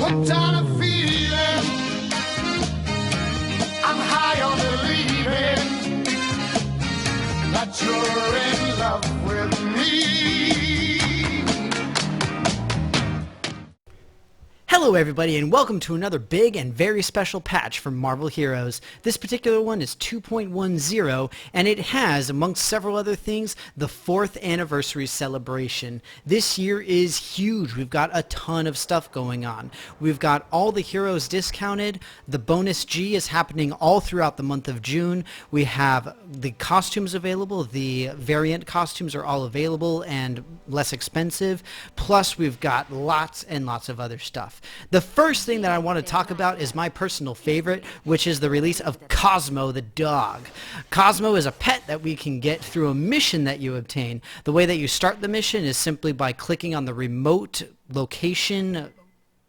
hooked on a feeling. I'm high on believing that you're in love with me. Hello everybody and welcome to another big and very special patch from Marvel Heroes. This particular one is 2.10 and it has, amongst several other things, the 4th anniversary celebration. This year is huge. We've got a ton of stuff going on. We've got all the heroes discounted. The bonus G is happening all throughout the month of June. We have the costumes available. The variant costumes are all available and less expensive. Plus we've got lots and lots of other stuff. The first thing that I want to talk about is my personal favorite, which is the release of Cosmo the dog. Cosmo is a pet that we can get through a mission that you obtain. The way that you start the mission is simply by clicking on the remote location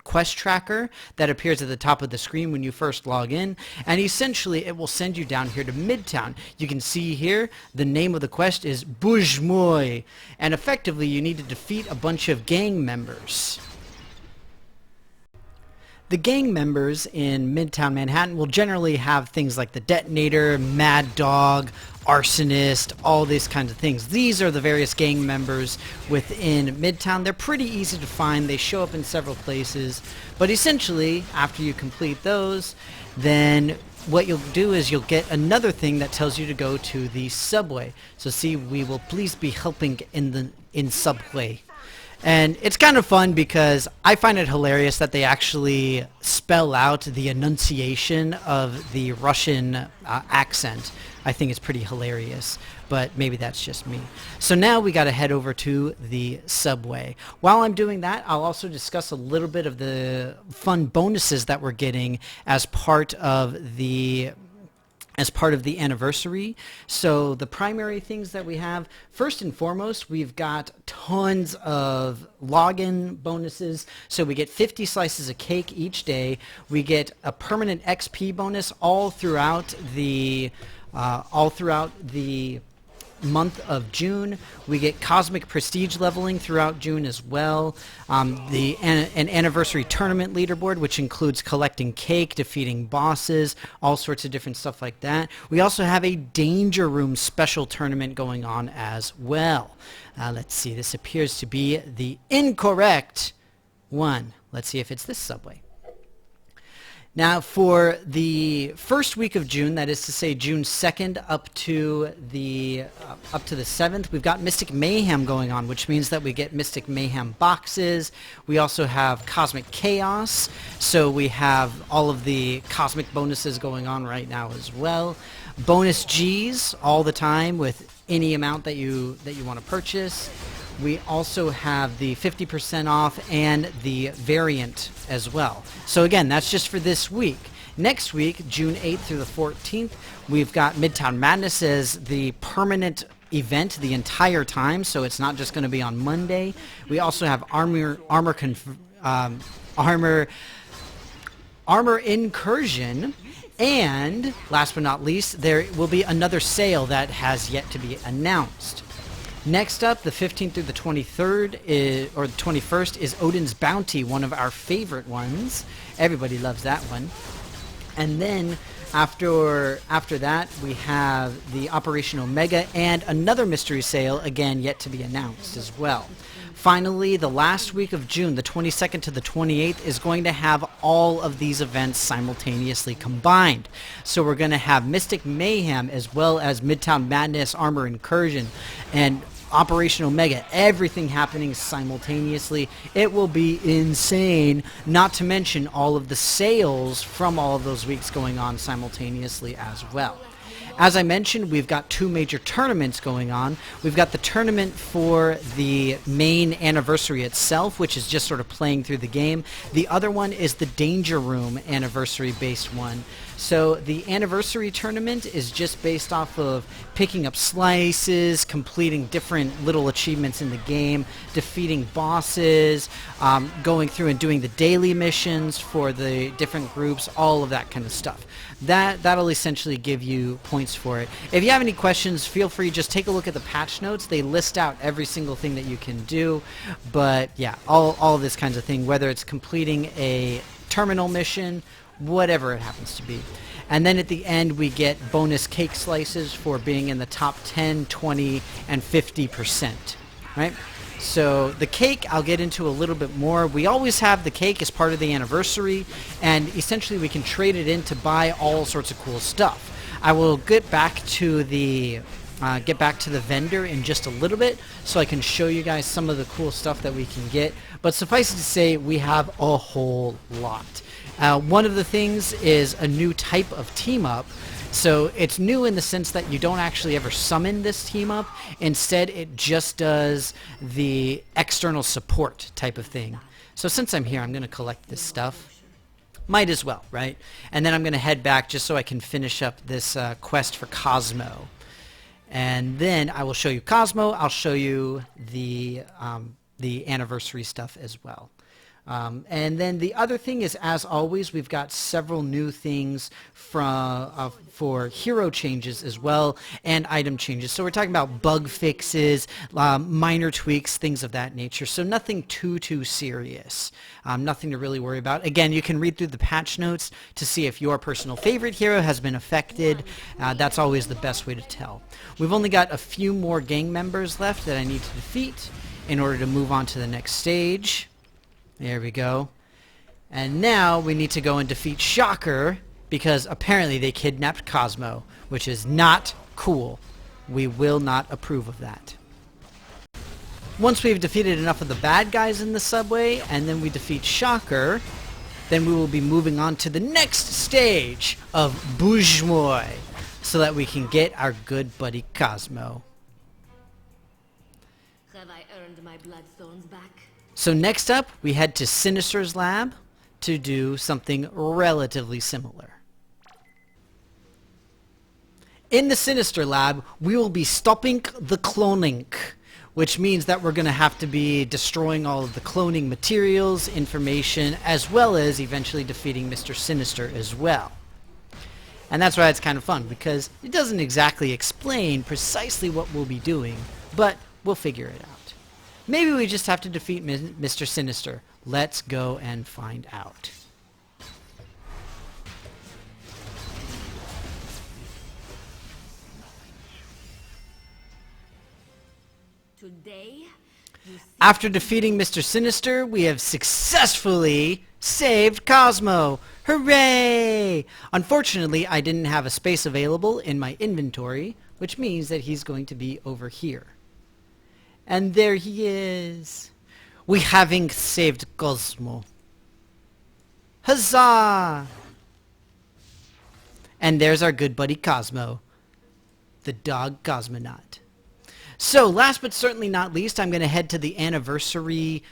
quest tracker that appears at the top of the screen when you first log in, and essentially it will send you down here to Midtown. You can see here the name of the quest is Bujmoy, and effectively you need to defeat a bunch of gang members. The gang members in Midtown Manhattan will generally have things like the Detonator, Mad Dog, Arsonist, all these kinds of things. These are the various gang members within Midtown. They're pretty easy to find. They show up in several places. But essentially, after you complete those, then what you'll do is you'll get another thing that tells you to go to the subway. So see, we will please be helping in subway. And it's kind of fun because I find it hilarious that they actually spell out the enunciation of the Russian accent. I think it's pretty hilarious, but maybe that's just me. So now we got to head over to the subway. While I'm doing that, I'll also discuss a little bit of the fun bonuses that we're getting as part of the anniversary. So the primary things that we have, first and foremost, we've got tons of login bonuses. So we get 50 slices of cake each day. We get a permanent XP bonus all throughout the month of June. We get cosmic prestige leveling throughout June as well. An anniversary tournament leaderboard, which includes collecting cake, defeating bosses, all sorts of different stuff like that. We also have a Danger Room special tournament going on as well. Let's see, this appears to be the incorrect one. Let's see if it's this subway. Now, for the first week of June, that is to say June 2nd up to the 7th, we've got Mystic Mayhem going on, which means that we get Mystic Mayhem boxes. We also have Cosmic Chaos, so we have all of the cosmic bonuses going on right now as well. Bonus Gs all the time with any amount that you want to purchase. We also have the 50% off and the variant as well. So again, that's just for this week. Next week, June 8th through the 14th, we've got Midtown Madness as the permanent event the entire time, so it's not just going to be on Monday. We also have Armor Incursion, and last but not least, there will be another sale that has yet to be announced. Next up, the 15th through the 23rd, or the 21st, is Odin's Bounty, one of our favorite ones. Everybody loves that one. And then after that, we have the Operation Omega and another mystery sale, again, yet to be announced as well. Finally, the last week of June, the 22nd to the 28th, is going to have all of these events simultaneously combined. So we're going to have Mystic Mayhem as well as Midtown Madness, Armor Incursion, and Operation Omega, everything happening simultaneously. It will be insane, not to mention all of the sales from all of those weeks going on simultaneously as well. As I mentioned, we've got two major tournaments going on. We've got the tournament for the main anniversary itself, which is just sort of playing through the game. The other one is the Danger Room anniversary-based one. So the anniversary tournament is just based off of picking up slices, completing different little achievements in the game, defeating bosses, going through and doing the daily missions for the different groups, all of that kind of stuff. That'll essentially give you points for it. If you have any questions, feel free, just take a look at the patch notes. They list out every single thing that you can do. But yeah, all of this kinds of thing, whether it's completing a terminal mission, whatever it happens to be. And then at the end we get bonus cake slices for being in the top 10, 20, and 50%, right? So the cake I'll get into a little bit more. We always have the cake as part of the anniversary, and essentially we can trade it in to buy all sorts of cool stuff. I will get back to the vendor in just a little bit so I can show you guys some of the cool stuff that we can get. But suffice it to say, we have a whole lot. One of the things is a new type of team up. So it's new in the sense that you don't actually ever summon this team up. Instead, it just does the external support type of thing. So since I'm here, I'm going to collect this stuff. Might as well, right? And then I'm going to head back just so I can finish up this quest for Cosmo. And then I will show you Cosmo. I'll show you the anniversary stuff as well. And then the other thing is, as always, we've got several new things for hero changes as well, and item changes. So we're talking about bug fixes, minor tweaks, things of that nature. So nothing too serious. Nothing to really worry about. Again, you can read through the patch notes to see if your personal favorite hero has been affected. That's always the best way to tell. We've only got a few more gang members left that I need to defeat in order to move on to the next stage. There we go. And now we need to go and defeat Shocker, because apparently they kidnapped Cosmo, which is not cool. We will not approve of that. Once we've defeated enough of the bad guys in the subway, and then we defeat Shocker, then we will be moving on to the next stage of Bushmoy, so that we can get our good buddy Cosmo. Have I earned my bloodstones back? So next up, we head to Sinister's lab to do something relatively similar. In the Sinister lab, we will be stopping the cloning, which means that we're going to have to be destroying all of the cloning materials, information, as well as eventually defeating Mr. Sinister as well. And that's why it's kind of fun, because it doesn't exactly explain precisely what we'll be doing, but we'll figure it out. Maybe we just have to defeat Mr. Sinister. Let's go and find out. Today, After defeating Mr. Sinister, we have successfully saved Cosmo. Hooray! Unfortunately, I didn't have a space available in my inventory, which means that he's going to be over here. And there he is. We having saved Cosmo. Huzzah! And there's our good buddy Cosmo, the dog cosmonaut. So last but certainly not least, I'm going to head to the anniversary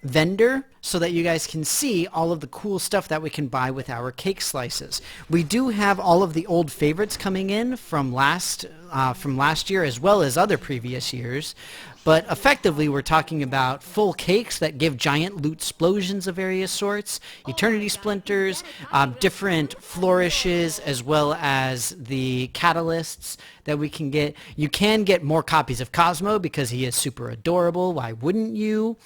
vendor so that you guys can see all of the cool stuff that we can buy with our cake slices. We do have all of the old favorites coming in from last year as well as other previous years. But effectively, we're talking about full cakes that give giant loot explosions of various sorts, eternity splinters, different flourishes, as well as the catalysts that we can get. You can get more copies of Cosmo because he is super adorable. Why wouldn't you?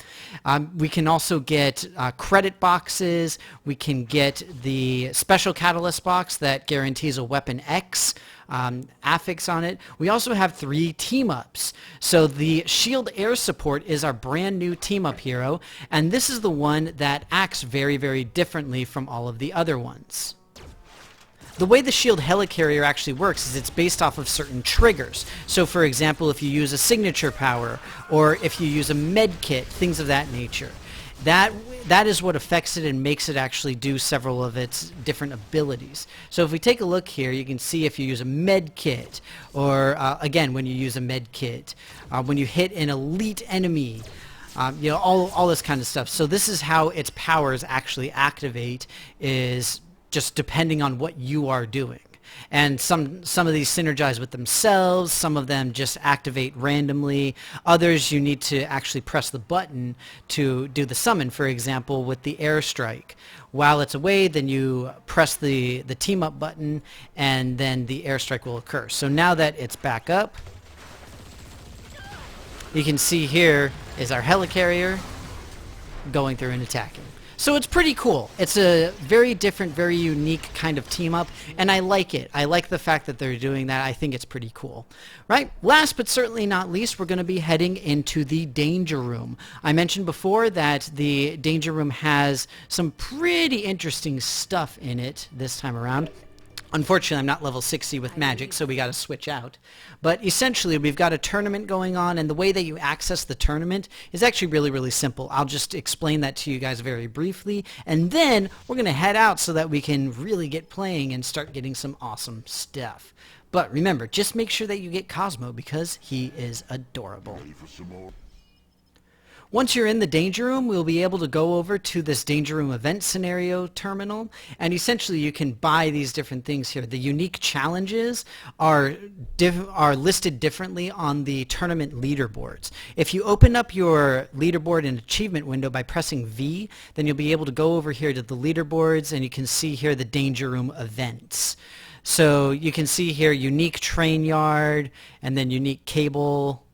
We can also get credit boxes. We can get the special catalyst box that guarantees a weapon X. Affix on it. We also have 3 team-ups. So the Shield Air Support is our brand new team-up hero, and this is the one that acts very, very differently from all of the other ones. The way the Shield Helicarrier actually works is it's based off of certain triggers. So for example, if you use a signature power, or if you use a med kit, things of that nature. That is what affects it and makes it actually do several of its different abilities. So if we take a look here, you can see if you use a med kit, or again, when you use a med kit, when you hit an elite enemy, all this kind of stuff. So this is how its powers actually activate, is just depending on what you are doing. And some of these synergize with themselves, some of them just activate randomly, others you need to actually press the button to do the summon. For example, with the airstrike, while it's away, then you press the team up button and then the airstrike will occur. So now that it's back up, you can see here is our helicarrier going through and attacking. So it's pretty cool. It's a very different, very unique kind of team up, and I like it. I like the fact that they're doing that. I think it's pretty cool. Right? Last but certainly not least, we're going to be heading into the Danger Room. I mentioned before that the Danger Room has some pretty interesting stuff in it this time around. Unfortunately, I'm not level 60 with magic, so we got to switch out. But essentially, we've got a tournament going on, and the way that you access the tournament is actually really, really simple. I'll just explain that to you guys very briefly, and then we're going to head out so that we can really get playing and start getting some awesome stuff. But remember, just make sure that you get Cosmo because he is adorable. Once you're in the Danger Room, we'll be able to go over to this Danger Room event scenario terminal, and essentially you can buy these different things here. The unique challenges are listed differently on the tournament leaderboards. If you open up your leaderboard and achievement window by pressing V, then you'll be able to go over here to the leaderboards, and you can see here the Danger Room events. So you can see here unique train yard, and then unique cable,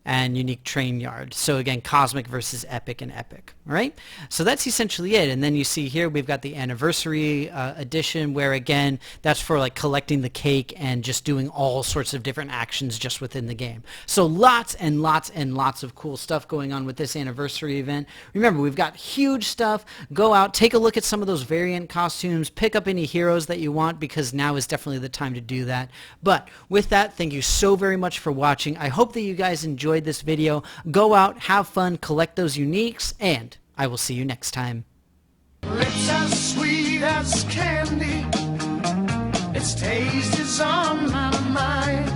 and unique train yard. So again, cosmic versus epic and epic. All right? So that's essentially it. And then you see here we've got the anniversary edition, where again, that's for like collecting the cake and just doing all sorts of different actions just within the game. So lots and lots and lots of cool stuff going on with this anniversary event. Remember, we've got huge stuff. Go out, take a look at some of those variant costumes, pick up any heroes that you want, because now is definitely the time to do that. But with that, thank you so very much for watching. I hope that you guys enjoyed this video. Go out, have fun, collect those uniques, and I will see you next time. Lips as sweet as candy, its taste is on my mind.